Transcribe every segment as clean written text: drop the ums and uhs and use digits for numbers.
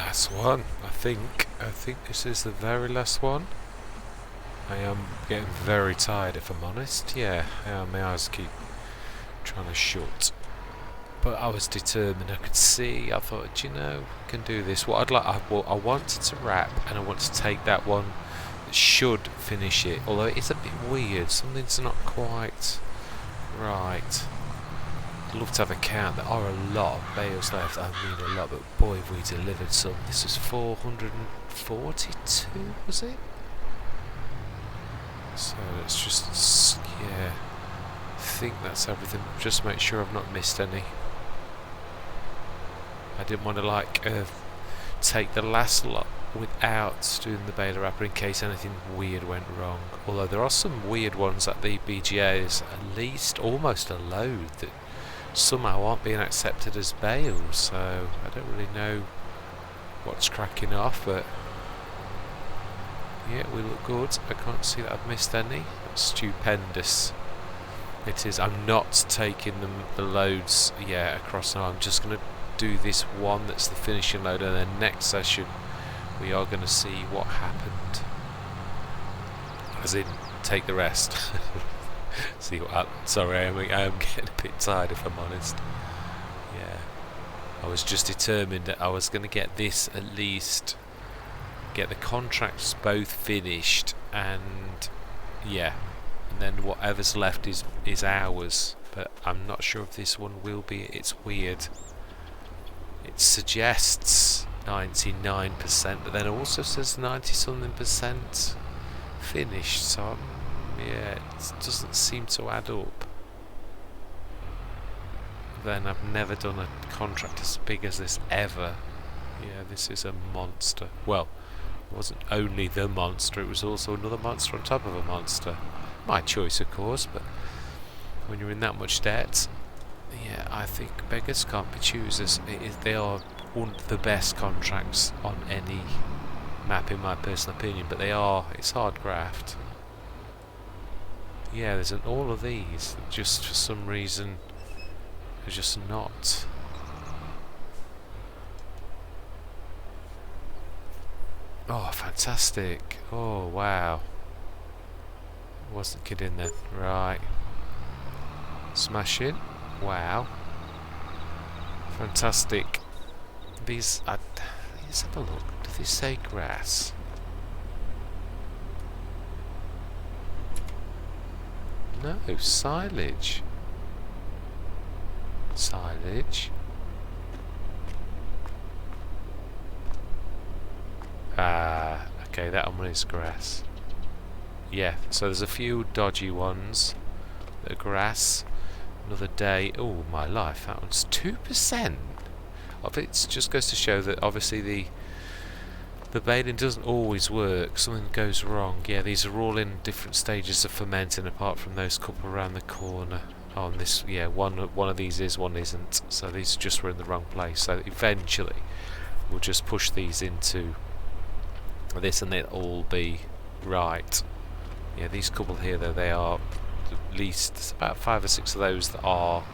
last one, I think. I think this is the very last one. I am getting very tired, if I'm honest. Yeah, my eyes keep trying to shut. But I was determined. I could see. I thought, you know, I can do this. What I'd like, I wanted to wrap, and I want to take that one that should finish it. Although it's a bit weird. Something's not quite right. I'd love to have a count. There are a lot of bales left. I mean a lot, but boy have we delivered some. This was 442, was it? So let's just, yeah, I think that's everything. Just make sure I've not missed any. I didn't want to take the last lot without doing the baler wrapper in case anything weird went wrong. Although there are some weird ones at the BGAs, at least almost a load that somehow aren't being accepted as bales, so I don't really know what's cracking off, but yeah, we look good. I can't see that I've missed any. That's stupendous. It is. I'm not taking the loads across now. I'm just going to do this one that's the finishing load, and then next session we are going to see what happened, as in take the rest. See what happened. Sorry, I am getting a bit tired, if I'm honest. Yeah, I was just determined that I was going to get this, at least get the contracts both finished, and yeah, and then whatever's left is ours. But I'm not sure if this one will be. It's weird. It suggests 99%, but then it also says 90-something% finished. So yeah, it doesn't seem to add up. Then I've never done a contract as big as this ever. Yeah, this is a monster. Well, it wasn't only the monster, it was also another monster on top of a monster. My choice, of course, but when you're in that much debt, yeah, I think beggars can't be choosers. They are one of the best contracts on any map, in my personal opinion, but it's hard graft. Yeah, there's all of these that just for some reason are just not. Oh, fantastic. Oh, wow. Wasn't kidding then. Right. Smashing. Wow. Fantastic. These, let's have a look. Do they say grass? No, silage. Silage. Ah, okay, that one is grass. Yeah, so there's a few dodgy ones that are grass. Another day. Oh my life, that one's 2%. Of it just goes to show that obviously the baling doesn't always work. Something goes wrong. Yeah, these are all in different stages of fermenting, apart from those couple around the corner. On this, yeah, one of these is, one isn't. So these just were in the wrong place. So eventually, we'll just push these into this, and they'll all be right. Yeah, these couple here, though, they are at least, there's about 5 or 6 of those that are.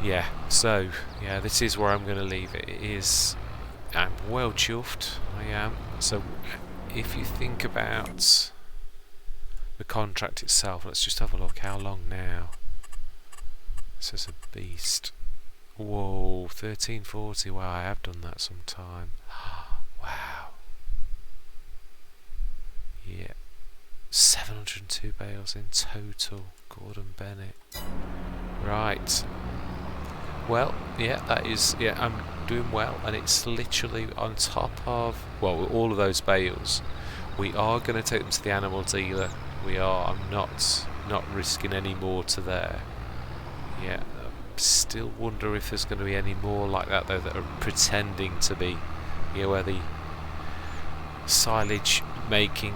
Yeah, so yeah, this is where I'm going to leave it. It is. I'm well chuffed. I am. So if you think about the contract itself, let's just have a look. How long now? This is a beast. Whoa, 1340. Wow, I have done that some time. Wow. Yeah. 702 bales in total. Gordon Bennett. Right. Well, yeah, that is, yeah, I'm doing well, and it's literally on top of, well, all of those bales. We are going to take them to the animal dealer. We are. I'm not risking any more to there. Yeah, I still wonder if there's going to be any more like that, though, that are pretending to be, you know, where the silage making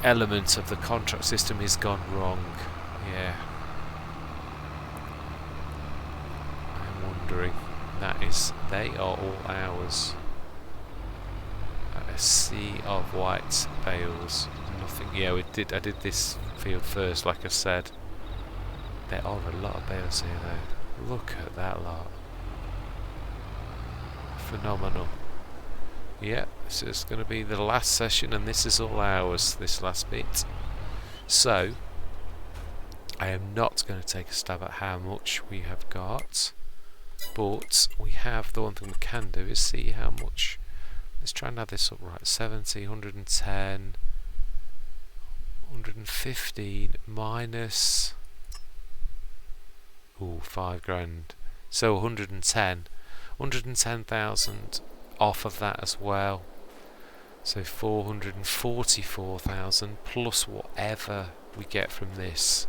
element of the contract system has gone wrong. Yeah. That is, they are all ours. A sea of white bales. Nothing. Yeah, I did this field first, like I said. There are a lot of bales here, though. Look at that lot. Phenomenal. Yeah, this is going to be the last session, and this is all ours, this last bit. So, I am not going to take a stab at how much we have got, but we have, the one thing we can do is see how much. Let's try and add this up right. 70, 110, 115 minus, ooh, 5 grand. So 110,000 off of that as well. So 444,000 plus whatever we get from this.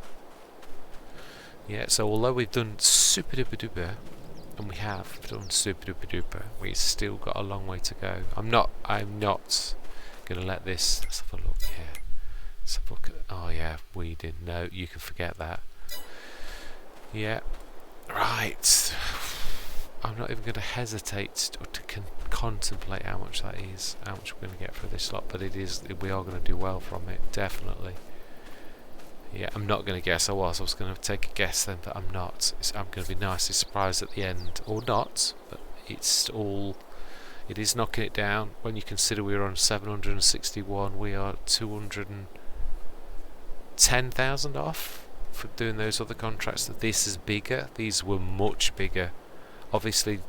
Yeah, so although we've done super duper duper, and we have done super duper duper, we've still got a long way to go. I'm not gonna let this. Let's have a look here. Let's have a look at. Oh yeah, we didn't know. You can forget that. Yeah, right. I'm not even going to hesitate to contemplate how much that is, how much we're going to get for this lot, but it is. We are going to do well from it, definitely. Yeah, I'm not going to guess. I was going to take a guess then, but I'm not. I'm going to be nicely surprised at the end, or not. But it's all. It is knocking it down. When you consider we were on 761, we are 210,000 off for doing those other contracts. This is bigger. These were much bigger. Obviously,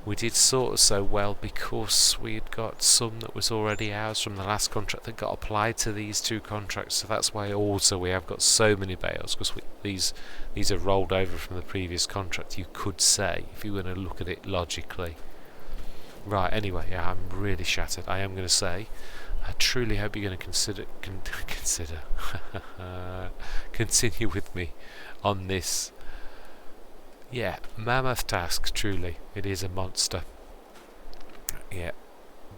we did sort of so well because we had got some that was already ours from the last contract that got applied to these two contracts. So that's why also we have got so many bales, because these are rolled over from the previous contract, you could say, if you were going to look at it logically. Right, anyway, yeah, I'm really shattered. I am going to say, I truly hope you're going to continue with me on this. Yeah, mammoth task, truly. It is a monster. Yeah,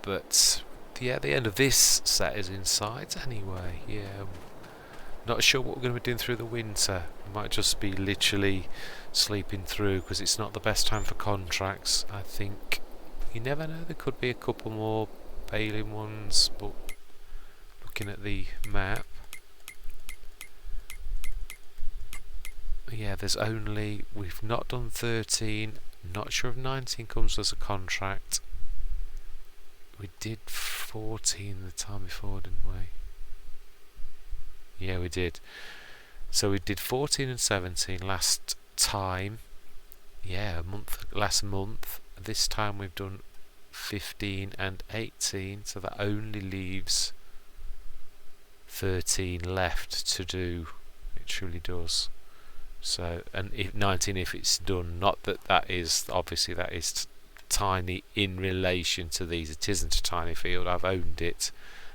but yeah, the end of this set is inside anyway. Yeah, not sure what we're going to be doing through the winter. We might just be literally sleeping through because it's not the best time for contracts. I think you never know. There could be a couple more baling ones, but looking at the map. Yeah, we've not done 13, not sure if 19 comes as a contract. We did 14 the time before, didn't we? Yeah, we did. So we did 14 and 17 last time. Yeah, last month. This time we've done 15 and 18, so that only leaves 13 left to do. It truly does. So, and if 19 if it's done, not that is obviously that is tiny in relation to these. It isn't a tiny field. I've owned it.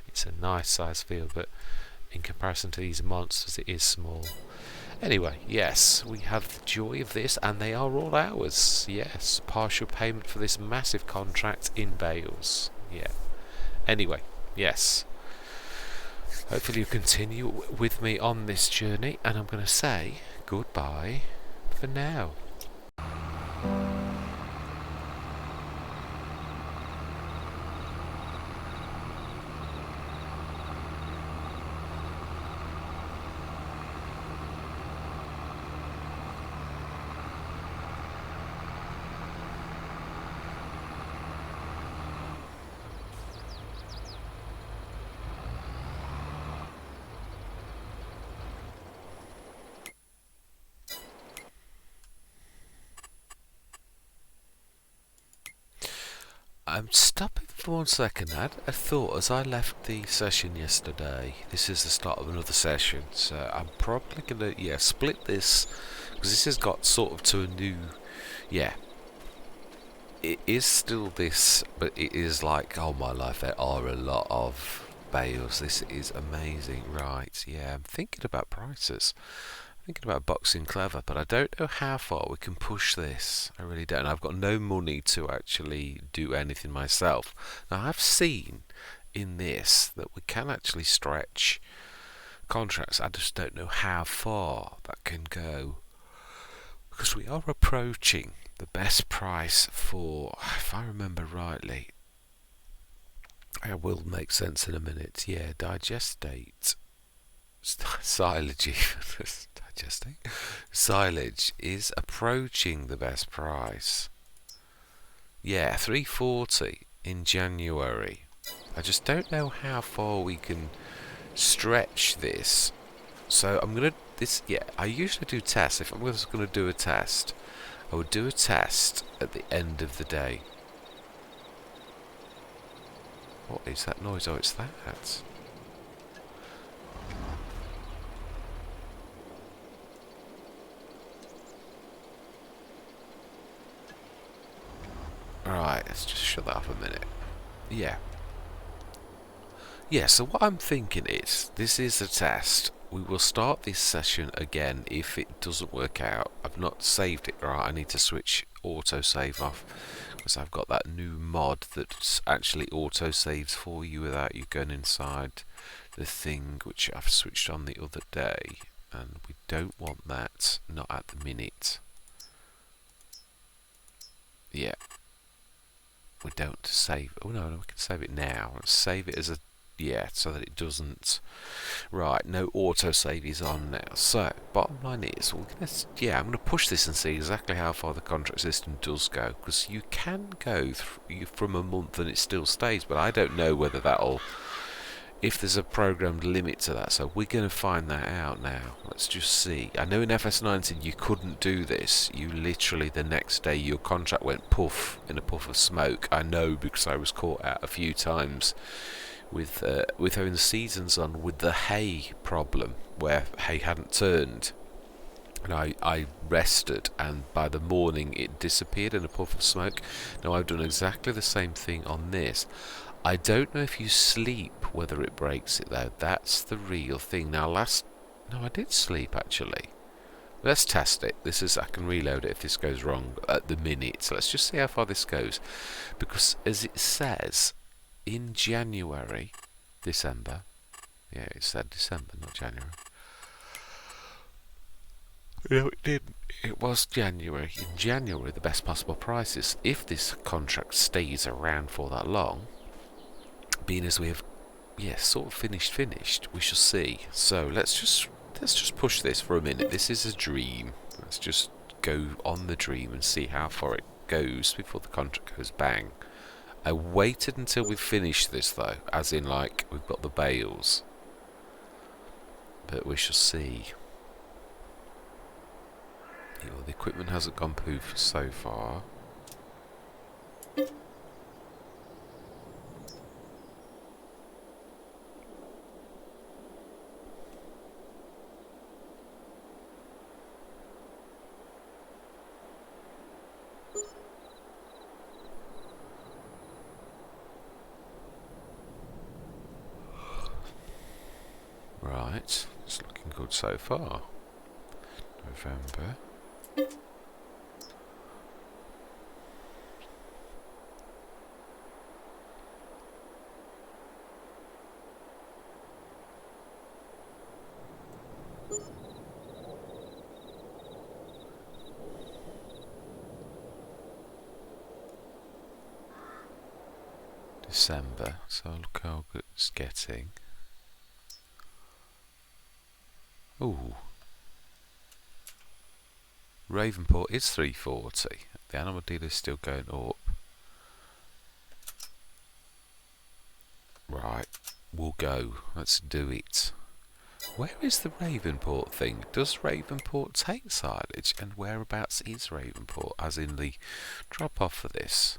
It's a nice size field, but in comparison to these monsters, it is small. Anyway, yes, we have the joy of this, and they are all ours. Yes, partial payment for this massive contract in bales. Yeah. Anyway, yes. Hopefully you continue with me on this journey, and I'm going to say goodbye for now. I'm stopping for 1 second. I had a thought as I left the session yesterday. This is the start of another session, so I'm probably going to split this, because this has got sort of to a new, it is still this, but it is like, oh my life, there are a lot of bales. This is amazing. Right, yeah, I'm thinking about prices. Thinking about boxing clever, but I don't know how far we can push this. I really don't. I've got no money to actually do anything myself. Now, I've seen in this that we can actually stretch contracts. I just don't know how far that can go, because we are approaching the best price for, if I remember rightly, it will make sense in a minute. Yeah, digestate. Silage. Silage is approaching the best price. Yeah, 340 in January. I just don't know how far we can stretch this. So I'm gonna I usually do tests. If I was gonna do a test, I would do a test at the end of the day. What is that noise? Oh, it's that. Right, let's just shut that up a minute. Yeah. Yeah, so what I'm thinking is, this is a test. We will start this session again if it doesn't work out. I've not saved it right. I need to switch autosave off because I've got that new mod that actually autosaves for you without you going inside the thing, which I've switched on the other day, and we don't want that, not at the minute. Yeah. We don't save. Oh no, we can save it now. Let's save it as a so that it doesn't. Right, no autosave is on now. So bottom line is, we're gonna I'm gonna push this and see exactly how far the contract system does go, because you can go from a month and it still stays, but I don't know whether that'll. If there's a programmed limit to that, so we're going to find that out now. Let's just see. I know in FS19 you couldn't do this. You literally, the next day, your contract went poof in a puff of smoke. I know because I was caught out a few times with having the seasons on with the hay problem, where hay hadn't turned. And I rested, and by the morning it disappeared in a puff of smoke. Now I've done exactly the same thing on this. I don't know if you sleep whether it breaks it though. That's the real thing. Now no, I did sleep actually. Let's test it. I can reload it if this goes wrong at the minute. So let's just see how far this goes. Because as it says, in December, yeah, it said December, not January. No, it didn't. It was January. In January, the best possible prices. If this contract stays around for that long, being as we have, sort of finished, we shall see. So let's just push this for a minute. This is a dream. Let's just go on the dream and see how far it goes before the contract goes bang. I waited until we finished this though, as in like we've got the bales. But we shall see. The equipment hasn't gone poof so far. Right, it's looking good so far. November. December, so look how good it's getting. Ooh. Ravenport is 340. The animal dealer is still going up. Right, we'll go. Let's do it. Where is the Ravenport thing? Does Ravenport take silage? And whereabouts is Ravenport? As in the drop-off for this.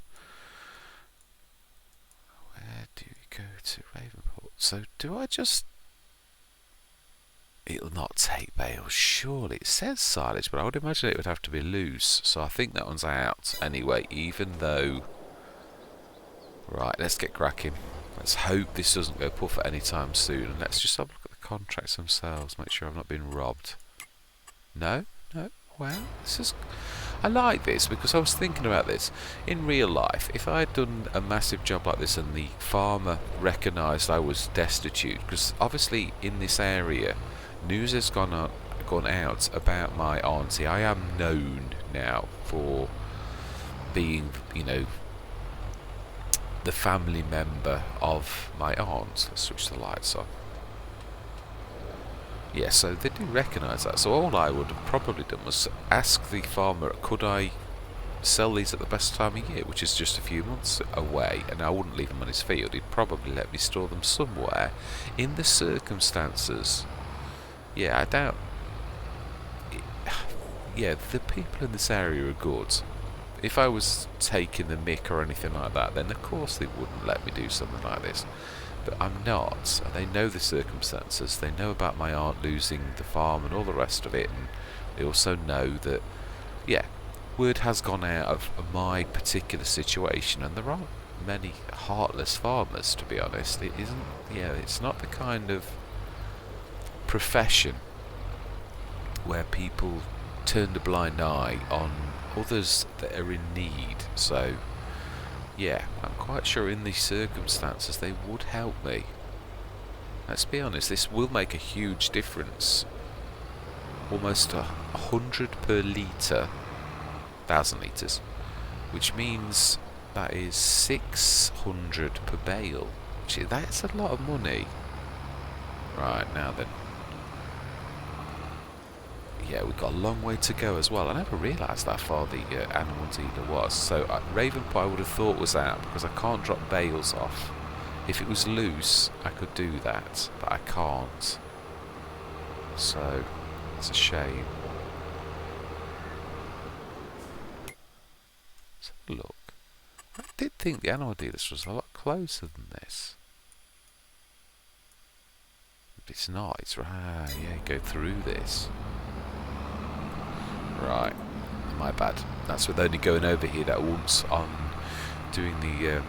Where do we go to Ravenport? So do I just... It'll not take bales, surely. It says silage, but I would imagine it would have to be loose. So I think that one's out anyway, even though... Right, let's get cracking. Let's hope this doesn't go puff at any time soon. And let's just have a look at the contracts themselves, make sure I've not been robbed. No? No? Well, this is... I like this because I was thinking about this. In real life, if I had done a massive job like this and the farmer recognised I was destitute, because obviously in this area, news has gone out about my auntie. I am known now for being, the family member of my aunt. Let's switch the lights on. Yeah, so they do recognise that. So all I would have probably done was ask the farmer, could I sell these at the best time of year, which is just a few months away, and I wouldn't leave them on his field. He'd probably let me store them somewhere. In the circumstances, yeah, I doubt. Yeah, the people in this area are good. If I was taking the mick or anything like that, then of course they wouldn't let me do something like this. But I'm not, and they know the circumstances. They know about my aunt losing the farm and all the rest of it, and they also know that, yeah, word has gone out of my particular situation, and there aren't many heartless farmers, to be honest. It isn't, yeah, it's not the kind of profession where people turn a blind eye on others that are in need. So yeah, I'm quite sure in these circumstances they would help me. Let's be honest, this will make a huge difference. Almost 100 per litre, 1,000 litres, which means that is 600 per bale. That's a lot of money. Right, now then. Yeah, we've got a long way to go as well. I never realised how far the animal dealer was. So Ravenpie I would have thought was out, because I can't drop bales off. If it was loose, I could do that, but I can't. So, it's a shame. Let's have a look. I did think the animal dealers was a lot closer than this. But it's not. It's right. Yeah, go through this. Right, my bad. That's with only going over here that once on doing the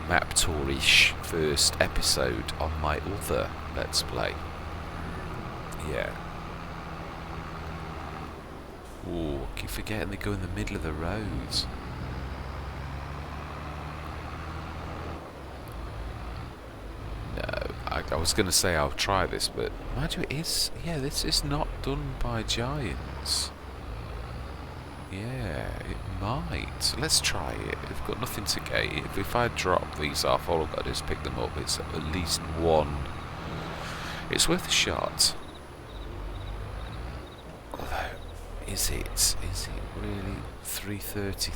map tour-ish first episode on my other Let's Play. Yeah. Ooh, I keep forgetting they go in the middle of the roads. No, I was going to say I'll try this, but mind you, it is, yeah, this is not done by giants. Yeah, it might. Let's try it. We've got nothing to gain. If I drop these off, all I've got to do is pick them up. It's at least one. It's worth a shot. Although, is it really 330?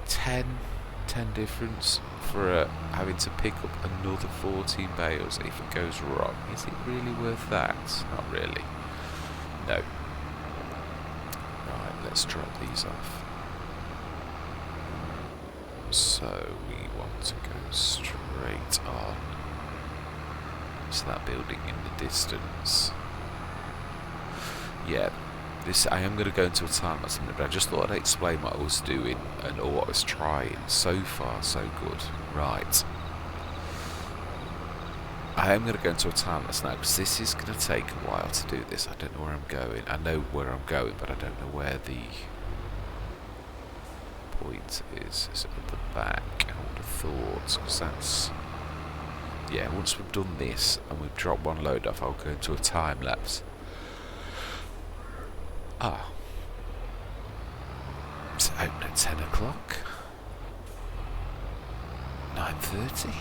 10 difference for having to pick up another 14 bales if it goes wrong? Is it really worth that? Not really. No. Right, let's drop these off. So we want to go straight on to that building in the distance. Yeah, this I am going to go into a time lapse in a minute, but I just thought I'd explain what I was doing and or what I was trying. So far, so good. Right. I am going to go into a time lapse now, because this is going to take a while to do this. I don't know where I'm going. I know where I'm going, but I don't know where the point is. Is it at the back? I would have thought, because that's, yeah, once we've done this and we've dropped one load off, I'll go into a time lapse. Ah, it's open at 10 o'clock, 9:30.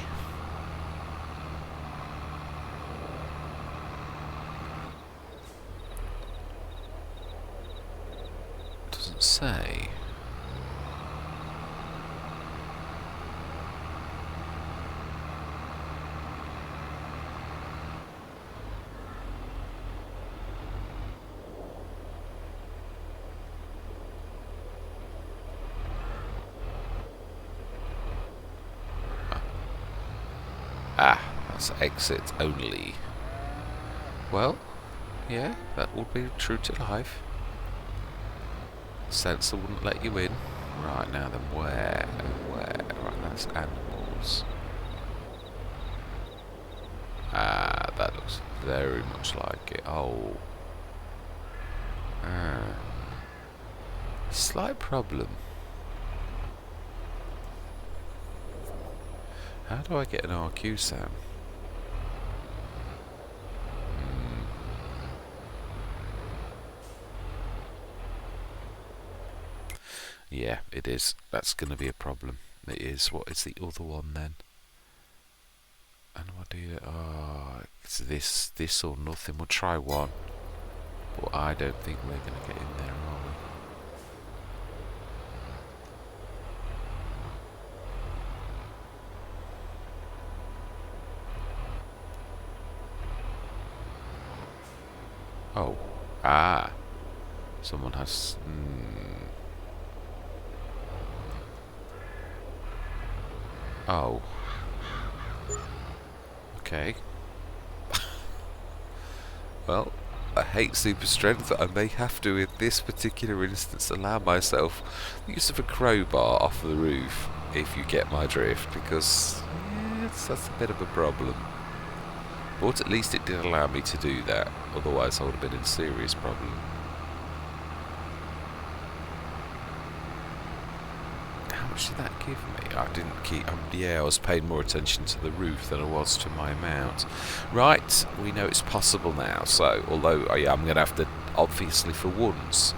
Doesn't say. Ah, that's exit only. Well, yeah, that would be true to life. Sensor wouldn't let you in. Right, now then, where? Right, that's animals. Ah, that looks very much like it. Oh. Ah. Slight problem. How do I get an RQ, Sam? Yeah, it is. That's going to be a problem. It is. What is the other one then? And what do you... Oh, it's this or nothing. We'll try one. But I don't think we're going to get in there, are Oh. Someone has... Oh. Okay. Well, I hate super strength. I may have to, in this particular instance, allow myself the use of a crowbar off the roof, if you get my drift, because that's a bit of a problem. But at least it did allow me to do that, otherwise I would have been in serious problem. How much did that give me? I didn't keep... yeah, I was paying more attention to the roof than I was to my amount. Right, we know it's possible now, so although I am going to have to, obviously for once,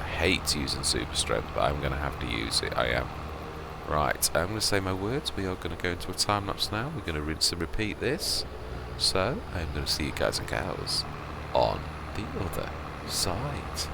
I hate using super strength, but I'm going to have to use it, I am. Right, I'm going to say my words. We are going to go into a time lapse now. We're going to rinse and repeat this. So, I'm going to see you guys and gals on the other side.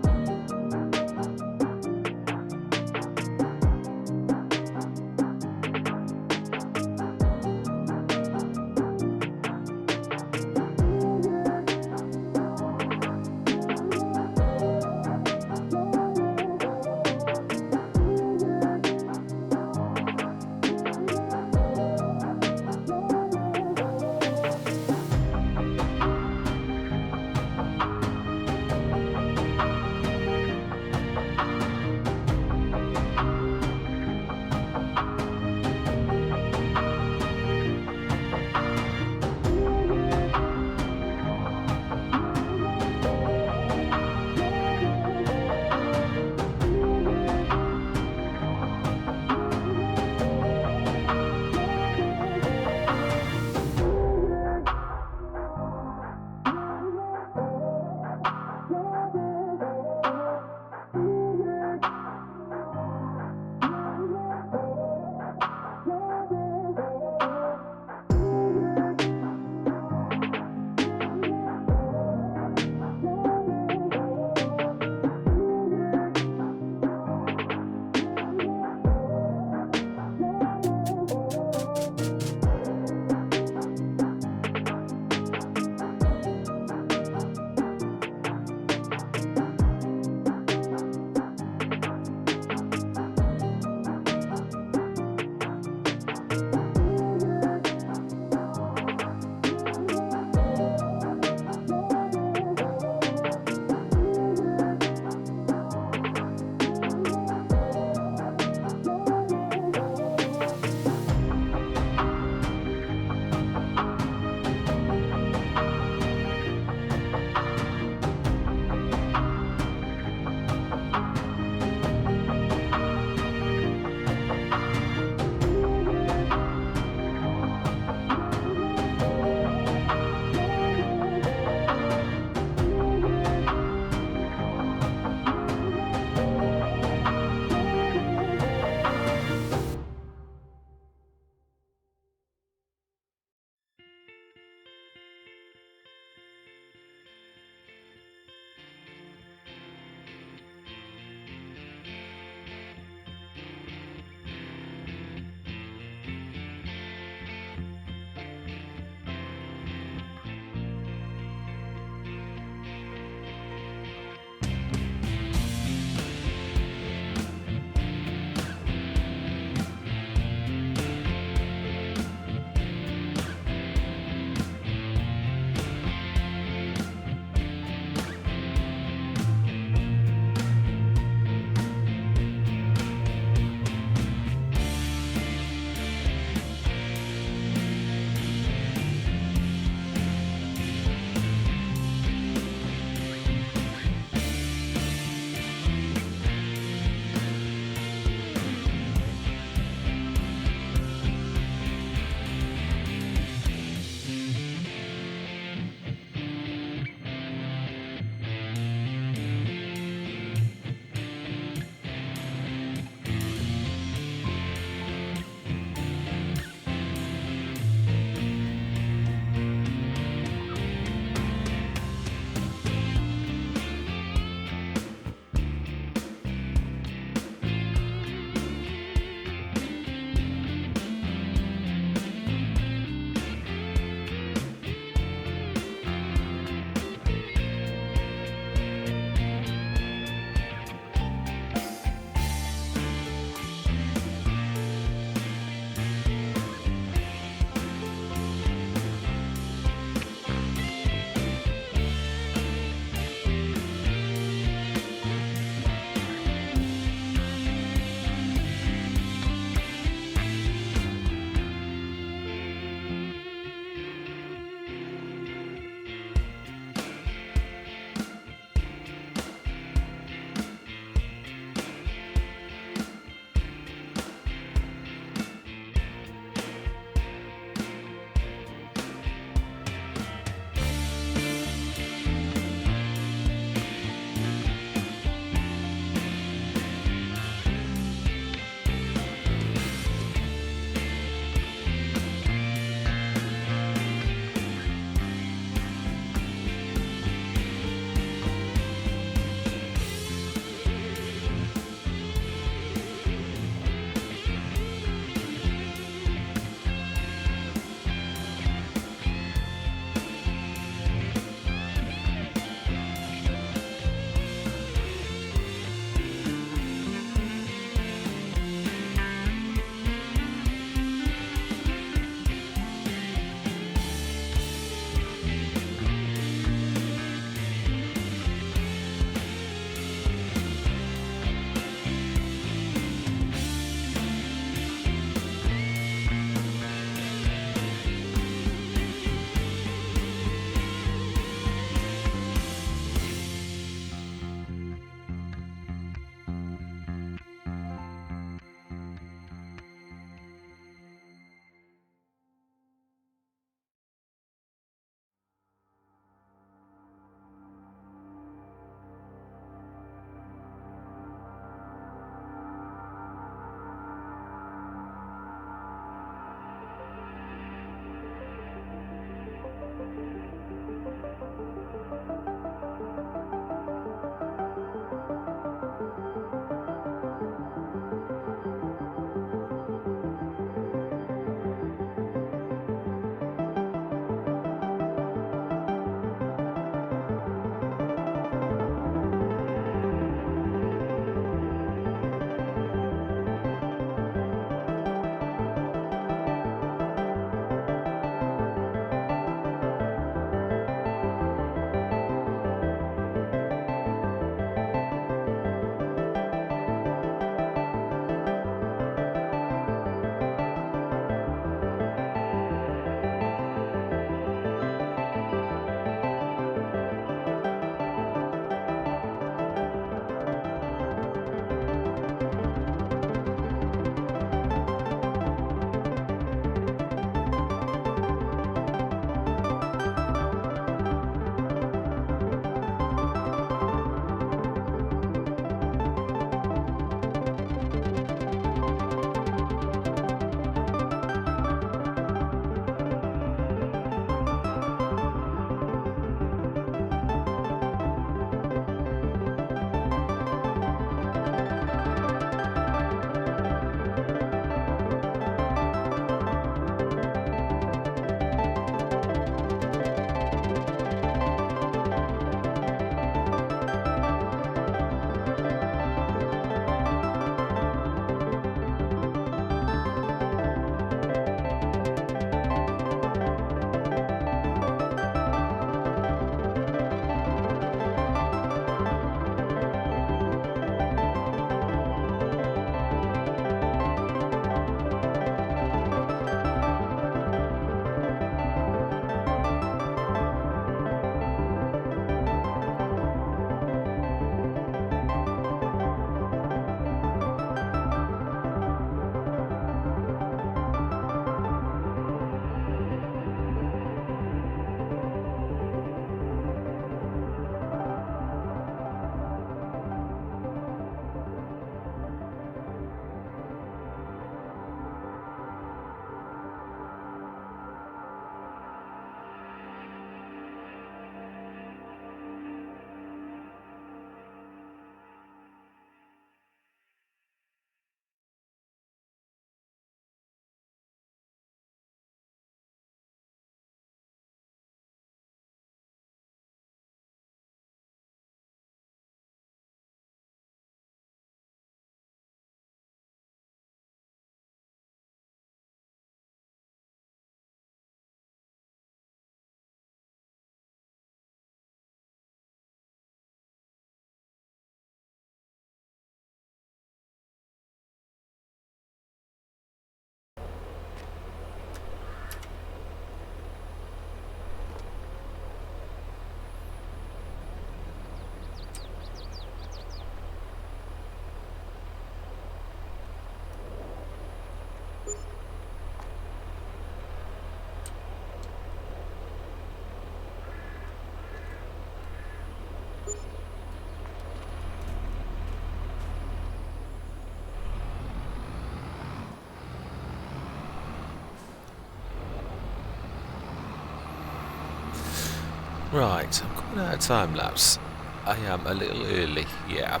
Right, I'm coming out of time lapse. I am a little early. Yeah,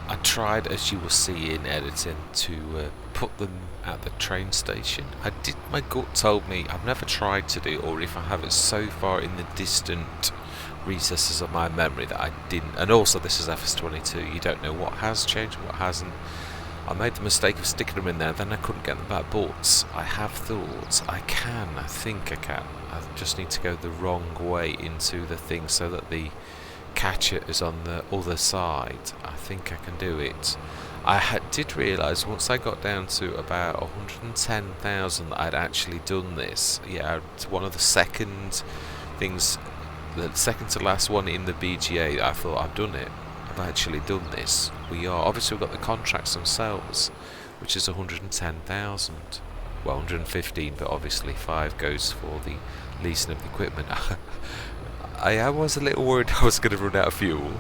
I tried, as you will see in editing, to put them at the train station. My gut told me I've never tried to do, or if I have, it's so far in the distant recesses of my memory that I didn't. And also, this is FS22. You don't know what has changed, what hasn't. I made the mistake of sticking them in there, then I couldn't get them back. But I have thought I think I can. I just need to go the wrong way into the thing so that the catcher is on the other side. I think I can do it. I did realise once I got down to about 110,000 that I'd actually done this. Yeah, one of the second things, the second to last one in the BGA, I thought I've done it. I've actually done this. Obviously we've got the contracts themselves, which is 110,000. Well, 115, but obviously 5 goes for the leasing of the equipment. I was a little worried I was going to run out of fuel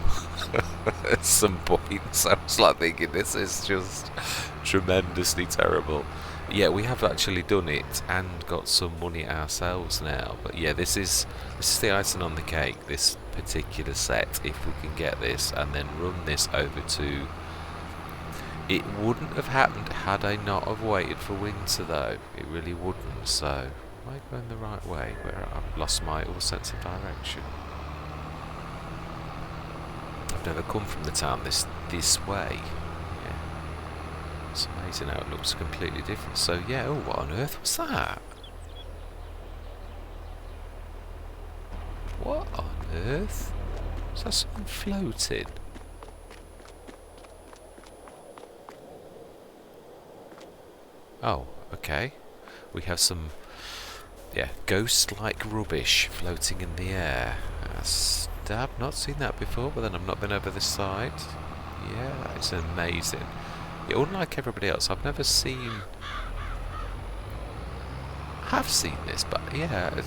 at some point, so I was like thinking this is just tremendously terrible. Yeah, we have actually done it and got some money ourselves now, but yeah, this is the icing on the cake, this particular set, if we can get this and then run this over to... It wouldn't have happened had I not have waited for winter though, it really wouldn't, so... Am I going the right way? Where I've lost my all sense of direction. I've never come from the town this way. Yeah. It's amazing how it looks completely different. So yeah, oh, what on earth was that? What on earth? Is that something floating? Oh, okay. We have some... yeah, ghost-like rubbish floating in the air. I've not seen that before, but then I've not been over this side. Yeah, it's amazing. Yeah, unlike everybody else, I've never seen... I have seen this, but yeah,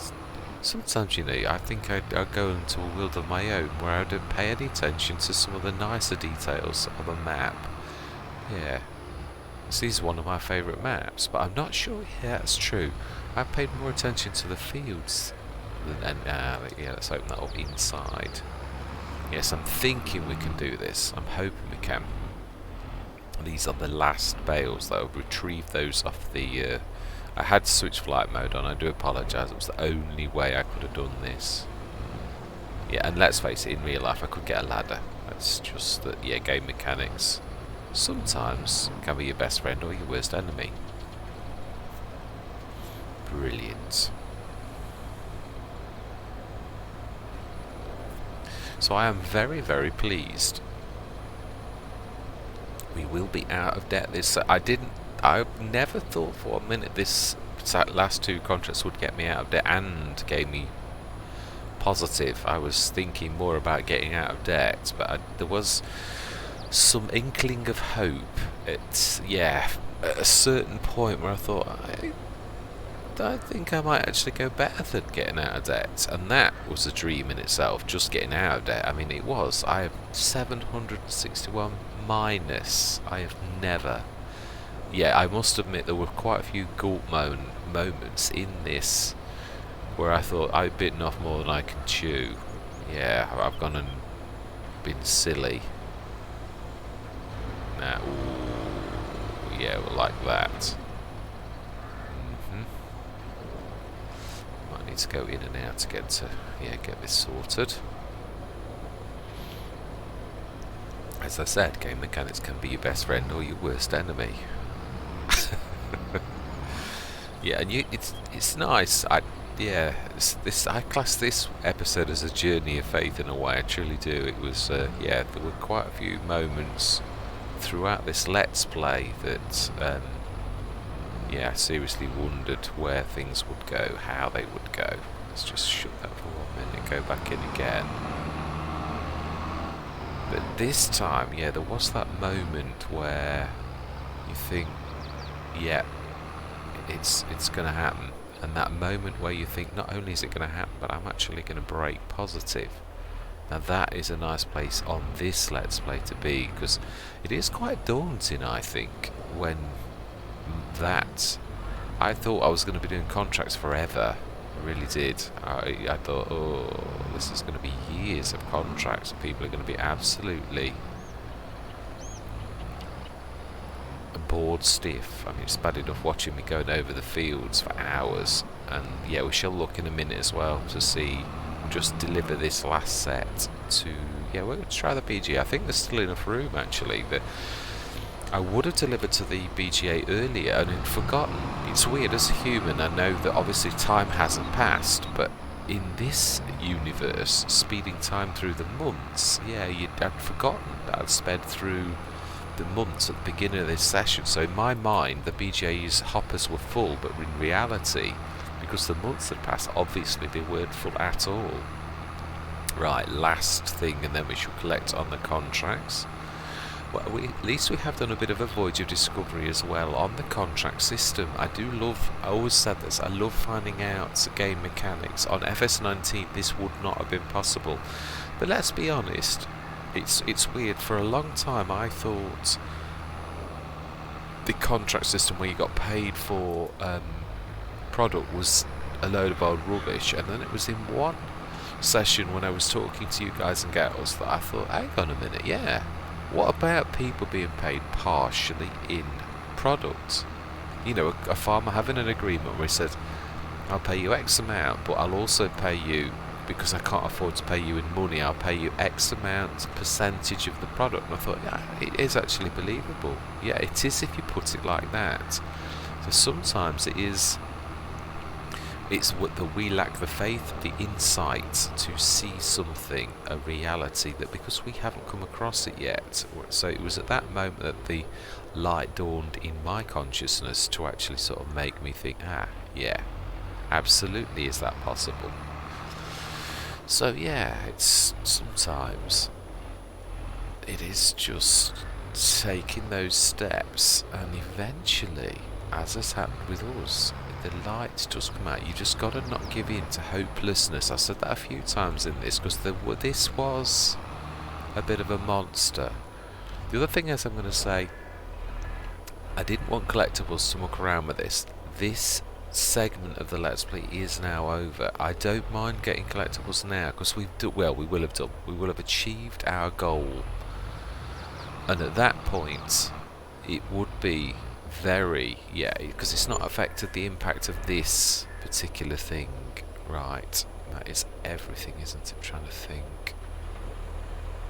sometimes, you know, I think I'd go into a world of my own where I don't pay any attention to some of the nicer details of a map. Yeah. This is one of my favourite maps, but I'm not sure that's true. I've paid more attention to the fields than... yeah, let's open that up inside. Yes, I'm thinking we can do this. I'm hoping we can. These are the last bales, though. I've retrieved those off the... I had to switch flight mode on. I do apologise. It was the only way I could have done this. Yeah, and let's face it, in real life I could get a ladder. That's just that, yeah, game mechanics sometimes can be your best friend or your worst enemy. Brilliant. So I am very, very pleased. We will be out of debt this... I never thought for a minute this last 2 contracts would get me out of debt and gave me positive. I was thinking more about getting out of debt, but there was some inkling of hope at a certain point where I thought I think I might actually go better than getting out of debt, and that was a dream in itself, just getting out of debt. I mean, it was. I have 761 minus. I have never... Yeah, I must admit there were quite a few gulp moments in this where I thought I've bitten off more than I can chew. Yeah, I've gone and been silly. Now, ooh, yeah, we'll like that. Might need to go in and out to get this sorted. As I said, game mechanics can be your best friend or your worst enemy. Yeah, and it's nice. I class this episode as a journey of faith in a way. I truly do. It was there were quite a few moments throughout this Let's Play that I seriously wondered where things would go, how they would go. Let's just shut that for 1 minute, go back in again. But this time, yeah, there was that moment where you think, yeah, it's going to happen. And that moment where you think, not only is it going to happen, but I'm actually going to break positive. Now that is a nice place on this Let's Play to be, because it is quite daunting, I think, when I thought I was going to be doing contracts forever, I really did. I thought, oh, this is going to be years of contracts. People are going to be absolutely bored stiff. I mean, it's bad enough watching me going over the fields for hours. And yeah, we shall look in a minute as well to see, just deliver this last set to, yeah, we're going to try the BGA. I think there's still enough room actually. That I would have delivered to the BGA earlier and had forgotten. It's weird, as a human, I know that obviously time hasn't passed, but in this universe, speeding time through the months, yeah, I'd forgotten that I'd sped through the months at the beginning of this session. So in my mind, the BGA's hoppers were full, but in reality, because the months had passed, obviously they weren't full at all. Right, last thing, and then we shall collect on the contracts. Well, at least we have done a bit of a voyage of discovery as well on the contract system. I always said this, I love finding out game mechanics. On FS19 this would not have been possible. But let's be honest, it's weird. For a long time I thought the contract system where you got paid for product was a load of old rubbish, and then it was in one session when I was talking to you guys and girls that I thought, hang on a minute, yeah. What about people being paid partially in product? You know, a farmer having an agreement where he says, I'll pay you X amount, but I'll also pay you, because I can't afford to pay you in money, I'll pay you X amount percentage of the product. And I thought, yeah, it is actually believable. Yeah, it is if you put it like that. So sometimes it's what we lack the faith, the insight to see something, a reality, that because we haven't come across it yet. So it was at that moment that the light dawned in my consciousness to actually sort of make me think, yeah, absolutely, is that possible? So yeah, it's sometimes it is just taking those steps, and eventually, as has happened with us, the light does come out. You just got to not give in to hopelessness. I said that a few times in this, because this was a bit of a monster. The other thing is, I'm going to say, I didn't want collectibles to muck around with this. This segment of the Let's Play is now over. I don't mind getting collectibles now, because we will have done. We will have achieved our goal. And at that point, it would be very, yeah, because it's not affected the impact of this particular thing. Right, that is everything, isn't it? I'm trying to think.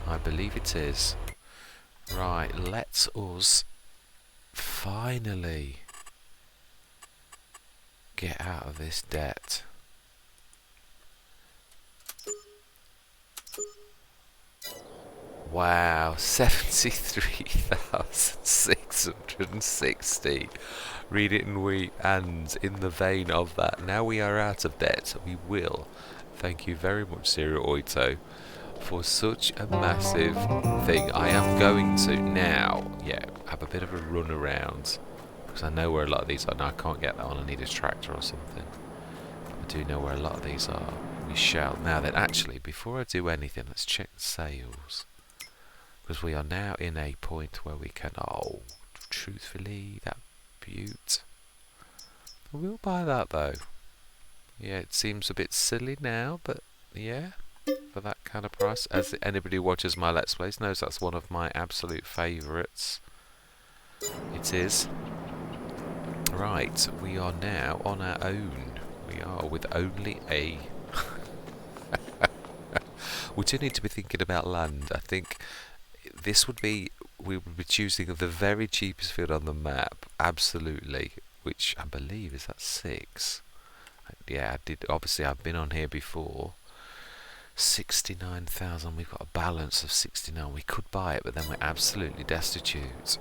I believe it is. Right, let us finally get out of this debt. Wow, 73,660. Read it and weep. And in the vein of that, now we are out of debt, we will thank you very much, Serial Oito, for such a massive thing. I am going to now, yeah, have a bit of a run around, because I know where a lot of these are. Now I can't get that one, I need a tractor or something. I do know where a lot of these are. We shall. Now then, actually, before I do anything, let's check the sales. Because we are now in a point where we can, truthfully, that beaut. We'll buy that though. Yeah, it seems a bit silly now, but yeah, for that kind of price. As anybody who watches my Let's Plays knows, that's one of my absolute favourites. It is. Right, we are now on our own. We are with only a... We do need to be thinking about land. I think this would be, we would be choosing the very cheapest field on the map, absolutely, which I believe is at 6. Yeah, I did. Obviously, I've been on here before. 69,000. We've got a balance of 69. We could buy it, but then we're absolutely destitute.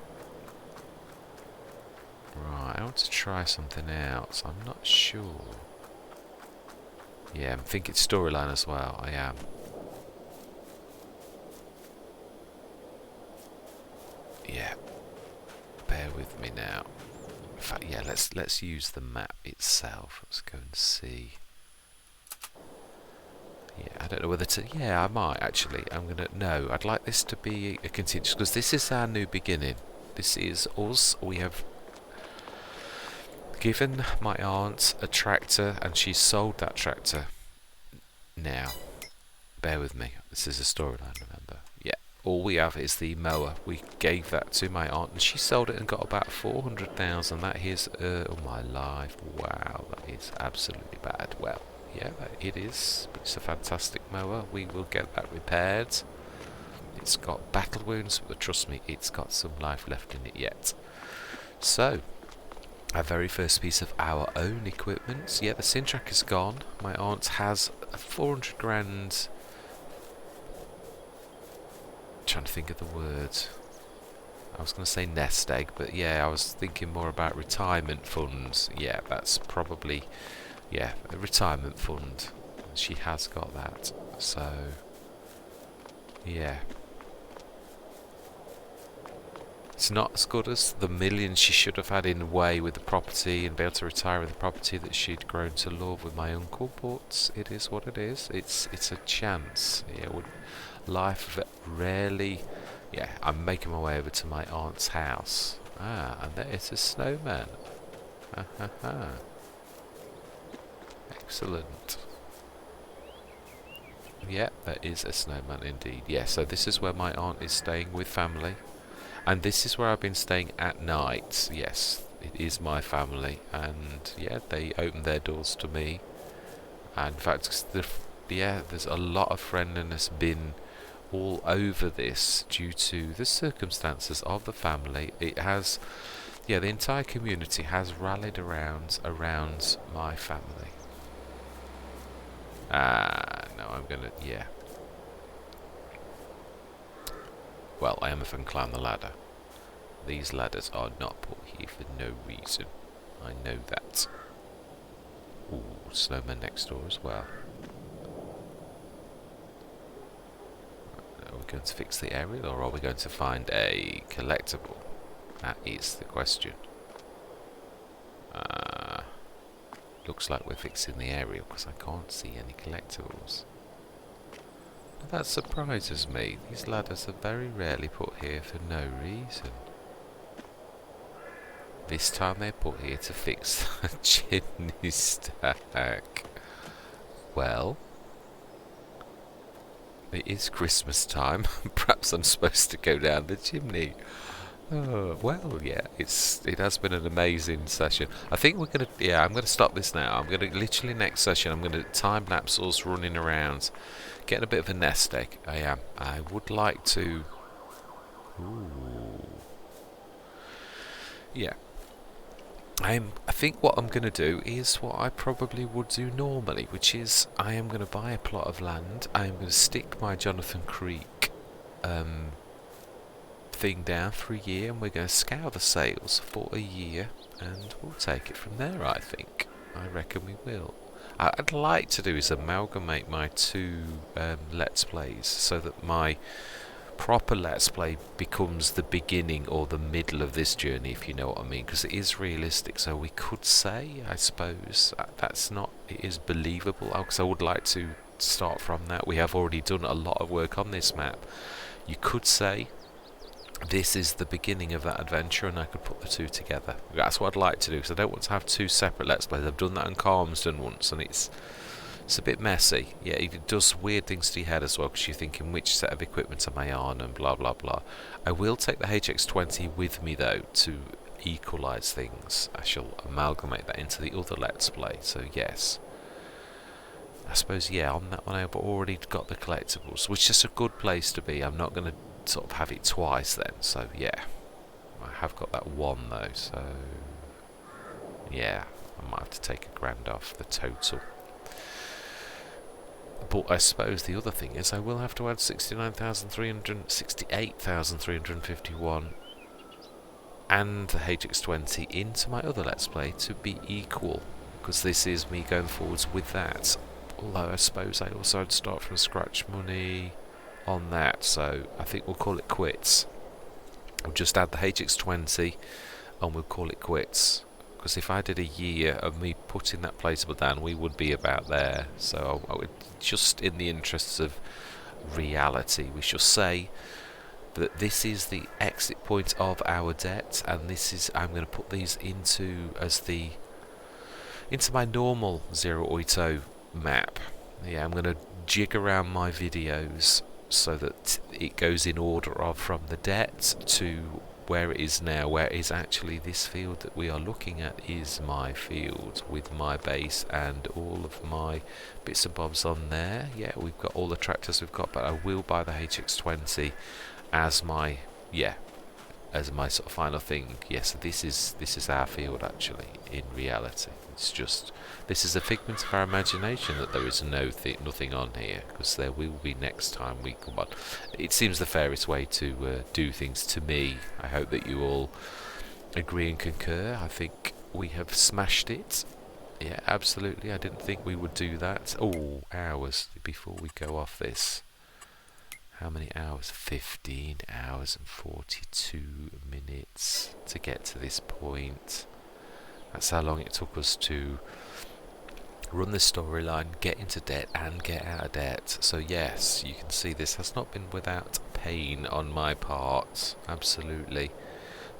Right, I want to try something else. I'm not sure. Yeah, I'm thinking storyline as well. I am. Yeah, bear with me now. In fact, yeah, let's use the map itself. Let's go and see. Yeah, I don't know whether to... Yeah, I might actually. I'm gonna... No, I'd like this to be a continuous, because this is our new beginning. This is us. We have given my aunt a tractor and she sold that tractor. Now, bear with me, this is a storyline, remember? Yeah, all we have is the mower. We gave that to my aunt and she sold it and got about 400,000. That is, oh my life, wow, that is absolutely bad. Well, yeah, it is, but it's a fantastic mower. We will get that repaired. It's got battle wounds, but trust me, it's got some life left in it yet. So, our very first piece of our own equipment. Yeah, the Sintrack is gone. My aunt has a 400 grand. Trying to think of the word. I was going to say nest egg, but yeah, I was thinking more about retirement funds. Yeah, that's probably, yeah, a retirement fund. She has got that. So, yeah. It's not as good as the millions she should have had in a way with the property and be able to retire with the property that she'd grown to love with my uncle, but it is what it is. It's a chance. Yeah, life rarely. Yeah, I'm making my way over to my aunt's house. Ah, and there is a snowman. Ha ha ha. Excellent. Yeah, there is a snowman indeed. Yeah, so this is where my aunt is staying with family. And this is where I've been staying at night. Yes, it is my family, and yeah, they open their doors to me. And in fact, there's a lot of friendliness been all over this due to the circumstances of the family. It has, yeah, the entire community has rallied around my family. No, I'm gonna, yeah. Well, I am if I can climb the ladder. These ladders are not put here for no reason. I know that. Ooh, snowman next door as well. Are we going to fix the aerial or are we going to find a collectible? That is the question. Looks like we're fixing the aerial because I can't see any collectibles. That surprises me. These ladders are very rarely put here for no reason. This time they're put here to fix the chimney stack. Well, it is Christmas time. Perhaps I'm supposed to go down the chimney. Oh, well, yeah, it has been an amazing session. I think I'm gonna stop this now. I'm gonna literally next session. I'm gonna time lapse us running around, getting a bit of a nest egg. I am. I would like to. Ooh. Yeah. I think what I'm going to do is what I probably would do normally, which is I am going to buy a plot of land. I am going to stick my Jonathan Creek thing down for a year, and we're going to scour the sales for a year, and we'll take it from there. I reckon we will. I'd like to do is amalgamate my two Let's Plays so that my proper Let's Play becomes the beginning or the middle of this journey, if you know what I mean, because it is realistic. So we could say, I suppose, it is believable, because I would like to start from that. We have already done a lot of work on this map. You could say this is the beginning of that adventure, and I could put the two together. That's what I'd like to do, because I don't want to have two separate Let's Plays. I've done that in Calmsden once, and it's a bit messy. Yeah, it does weird things to your head as well, because you're thinking, which set of equipment am I on, and blah blah blah. I will take the HX20 with me though to equalise things. I shall amalgamate that into the other Let's Play. So yes, I suppose, yeah, on that one I've already got the collectibles, which is a good place to be. I'm not going to sort of have it twice then. So yeah, I have got that one though. So yeah, I might have to take £1,000 off the total. But I suppose the other thing is I will have to add 68,351 and the HX20 into my other Let's Play to be equal, because this is me going forwards with that. Although I suppose I also had to start from scratch money on that, so I think we'll call it quits. We'll just add the HX20 and we'll call it quits. Because if I did a year of me putting that placeable down, we would be about there. So I would, just in the interests of reality, we shall say that this is the exit point of our debt, and this is, I'm going to put these into as the into my normal Zero Oito map. Yeah, I'm going to jig around my videos so that it goes in order of from the det to where it is now, where is actually this field that we are looking at is my field with my base and all of my bits and bobs on there. Yeah, we've got all the tractors we've got, but I will buy the HX20 as my, yeah, as my sort of final thing. Yes, this is our field actually in reality. It's just, this is a figment of our imagination that there is nothing on here, because there will be next time we come on. It seems the fairest way to do things to me. I hope that you all agree and concur. I think we have smashed it. Yeah, absolutely. I didn't think we would do that. Oh, hours before we go off this. How many hours? 15 hours and 42 minutes to get to this point. That's how long it took us to run the storyline, get into debt and get out of debt. So yes, you can see this has not been without pain on my part, absolutely.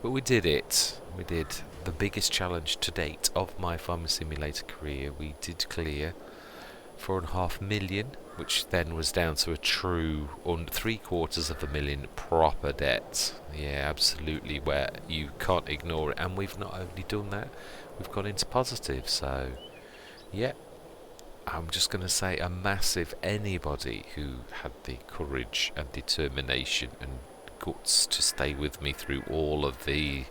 But we did it. We did the biggest challenge to date of my Farming Simulator career. We did clear 4.5 million, which then was down to a true 750,000 proper debt. Yeah, absolutely, where you can't ignore it. And we've not only done that, we've gone into positive. So yeah, I'm just going to say a massive anybody who had the courage and determination and guts to stay with me through all of these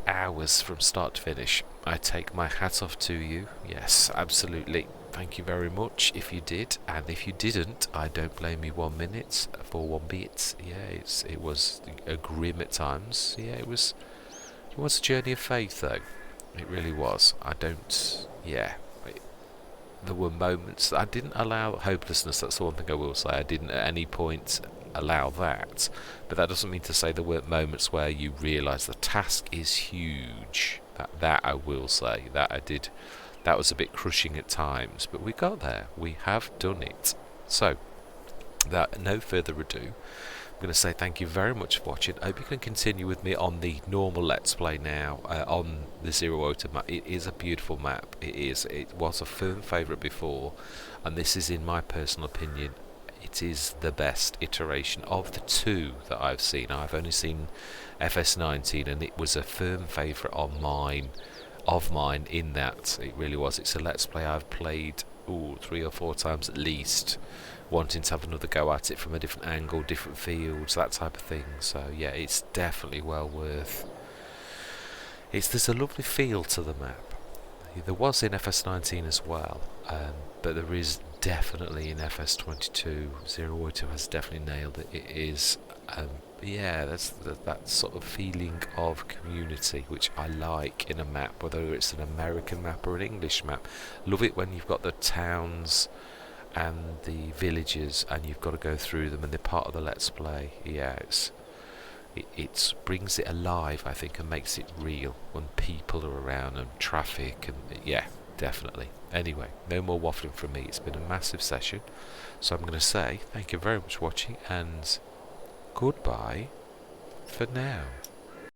hours from start to finish. I take my hat off to you. Yes, absolutely. Thank you very much if you did, and if you didn't, I don't blame you 1 minute for 1 bit. Yeah, it was grim at times. Yeah, it was a journey of faith though. It really was. There were moments that I didn't allow hopelessness. That's the one thing I will say. I didn't at any point allow that, but that doesn't mean to say there weren't moments where you realise the task is huge. That I will say that I did. That was a bit crushing at times, but we got there. We have done it. So, without no further ado, I'm going to say thank you very much for watching. I hope you can continue with me on the normal Let's Play now, on the Zero Oito map. It is a beautiful map. It was a firm favourite before, and this is, in my personal opinion, it is the best iteration of the two that I've seen. I've only seen FS19, and it was a firm favourite of mine in that it really was. It's a Let's Play I've played 3 or 4 times at least, wanting to have another go at it from a different angle, different fields, that type of thing. So yeah, it's definitely well worth. There's a lovely feel to the map. There was in FS19 as well, but there is definitely in FS22. Zero Oito has definitely nailed it. It is yeah, that's that sort of feeling of community which I like in a map, whether it's an American map or an English map. Love it when you've got the towns and the villages and you've got to go through them and they're part of the Let's Play. Yeah, it brings it alive, I think, and makes it real when people are around and traffic, and yeah, definitely. Anyway, no more waffling from me. It's been a massive session, so I'm going to say thank you very much for watching and goodbye for now.